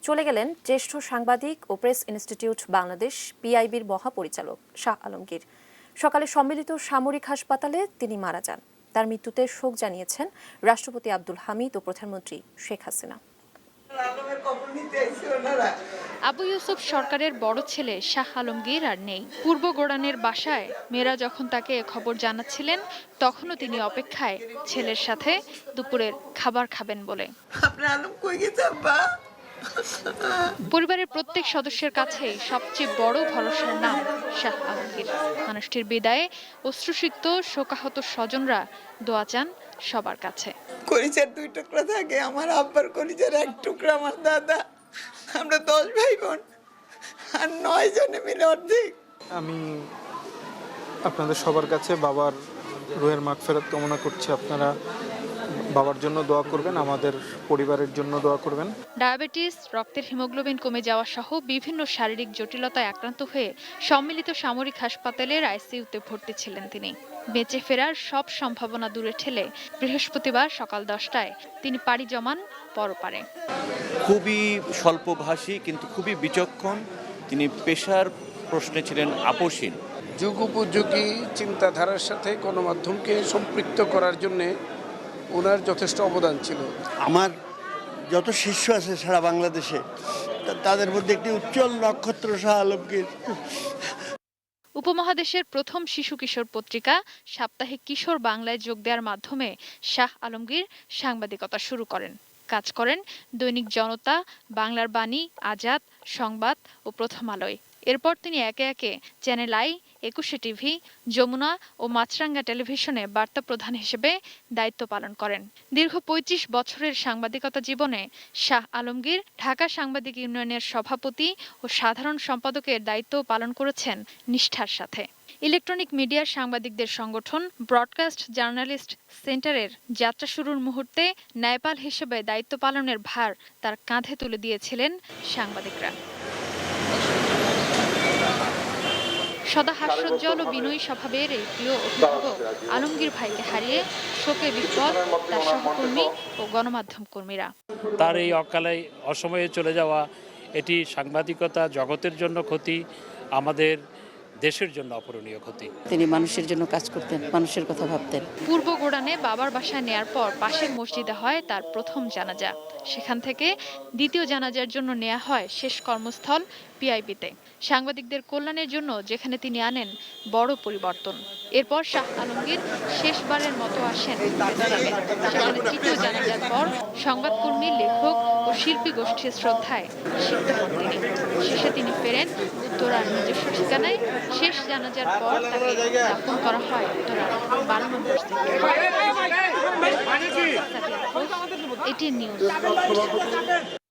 চলে গেলেন জ্যেষ্ঠ সাংবাদিক ও প্রেস ইনস্টিটিউট বাংলাদেশ পিআইবির মহাপরিচালক শাহ আলমগীর। সকালে সম্মিলিত সামরিক হাসপাতালে তিনি মারা যান। তার মৃত্যুতে শোক জানিয়েছেন রাষ্ট্রপতি আব্দুল হামিদ ও প্রধানমন্ত্রী শেখ হাসিনা। আবু ইউসুফ সরকারের বড় ছেলে শাহ আলমগীর আর নেই। পূর্ব গোড়ানের বাসায় মেয়েরা যখন তাকে খবর জানাচ্ছিলেন, তখনও তিনি অপেক্ষায় ছেলের সাথে দুপুরের খাবার খাবেন বলে। পরিবারের প্রত্যেক সদস্যের কাছেই সবচেয়ে বড় ভরসার নাম শাহ আলমগীর। মানুষটির বিদায়ে অশ্রুসিক্ত শোকাহত স্বজনরা দোয়া চান সবার কাছে। কলিজার 2 টুকরা থাকে, আমার আব্বার কলিজার 1 টুকরা আমার দাদা। আমরা 10 ভাই বোন আর 9 জনে মিলে অর্ধেক। আমি আপনাদের সবার কাছে বাবার রুহের মাগফিরাত কামনা করছি। আপনারা বাবার জন্য দোয়া করবেন, আমাদের পরিবারের জন্য দোয়া করবেন। ডায়াবেটিস, রক্তের হিমোগ্লোবিন কমে যাওয়া সহ বিভিন্ন শারীরিক জটিলতায় আক্রান্ত হয়ে সম্মিলিত সামরিক হাসপাতালের আইসিইউতে ভর্তি ছিলেন তিনি। বেঁচে ফেরার সব সম্ভাবনা দূরে ঠেলে বৃহস্পতিবার সকাল 10টায় তিনি পাড়ি জমান পরপারে। খুবই স্বল্পভাষী কিন্তু খুবই বিচক্ষণ। তিনি পেশার প্রশ্নে ছিলেন আপোষহীন। যুগোপযোগী চিন্তাধারার সাথে গণমাধ্যমকে সম্পৃক্ত করার জন্যে ওনার যথেষ্ট অবদান ছিল। আমার যত শিষ্য আছে সারা বাংলাদেশে, তাদের মধ্যে একটি উজ্জ্বল নক্ষত্র শাহ আলমগীর। উপমহাদেশের প্রথম শিশু কিশোর পত্রিকা সাপ্তাহিক কিশোর বাংলায় যোগ দেওয়ার মাধ্যমে শাহ আলমগীর সাংবাদিকতা শুরু করেন। কাজ করেন দৈনিক জনতা, বাংলার বাণী, আজাদ, সংবাদ ও প্রথম আলোয়। এরপর তিনি একে একে চ্যানেল আই, 21 টিভি, যমুনা ও মাছরাঙ্গা টেলিভিশনে বার্তা প্রধান হিসেবে দায়িত্ব পালন করেন। দীর্ঘ 25 বছরের সাংবাদিকতা জীবনে শাহ আলমগীর ঢাকা সাংবাদিক ইউনিয়নের সভাপতি ও সাধারণ সম্পাদকের দায়িত্ব পালন করেছেন নিষ্ঠার সাথে। ইলেকট্রনিক মিডিয়ার সাংবাদিকদের সংগঠন ব্রডকাস্ট জার্নালিস্ট সেন্টারের যাত্রা শুরুর মুহূর্তে ন্যায়পাল হিসেবে দায়িত্ব পালনের ভার তার কাঁধে তুলে দিয়েছিলেন সাংবাদিকরা। সদা হাস্যোজ্জ্বল ও বিনয়ী স্বভাবের এই প্রিয় অভিভাবক আলমগীর ভাইকে হারিয়ে শোকে বিহ্বল তার সহকর্মী ও গণমাধ্যম কর্মীরা। তার এই অকালে অসময়ে চলে যাওয়া এটি সাংবাদিকতা জগতের জন্য ক্ষতি, আমাদের দেশের জন্য অপূরণীয় ক্ষতি। তিনি মানুষের জন্য কাজ করতেন, মানুষের কথা ভাবতেন। পূর্ব গোড়ানে বাবার বাসায় নেয়ার পর পাশের মসজিদে হয় তার প্রথম জানাজা। সেখান থেকে দ্বিতীয় জানাজার জন্য নেওয়া হয় শেষ কর্মস্থল পিআইবিতে। সাংবাদিকদের কল্যাণের জন্য যেখানে তিনি আনেন বড় পরিবর্তন। এরপর শাহ আলমগীর শেষবারের মতো আসেন সেখানে তৃতীয় জানাজার পর সংবাদকর্মী, লেখক ও শিল্পী গোষ্ঠীর শ্রদ্ধায় সিক্ত হন তিনি। শেষে তিনি ফেরেন উত্তরার নিজস্ব ঠিকানায়। শেষ জানাজার পর তাকে দাফন করা হয় উত্তরার 12 নম্বর সেক্টরে। এটি নিউজ।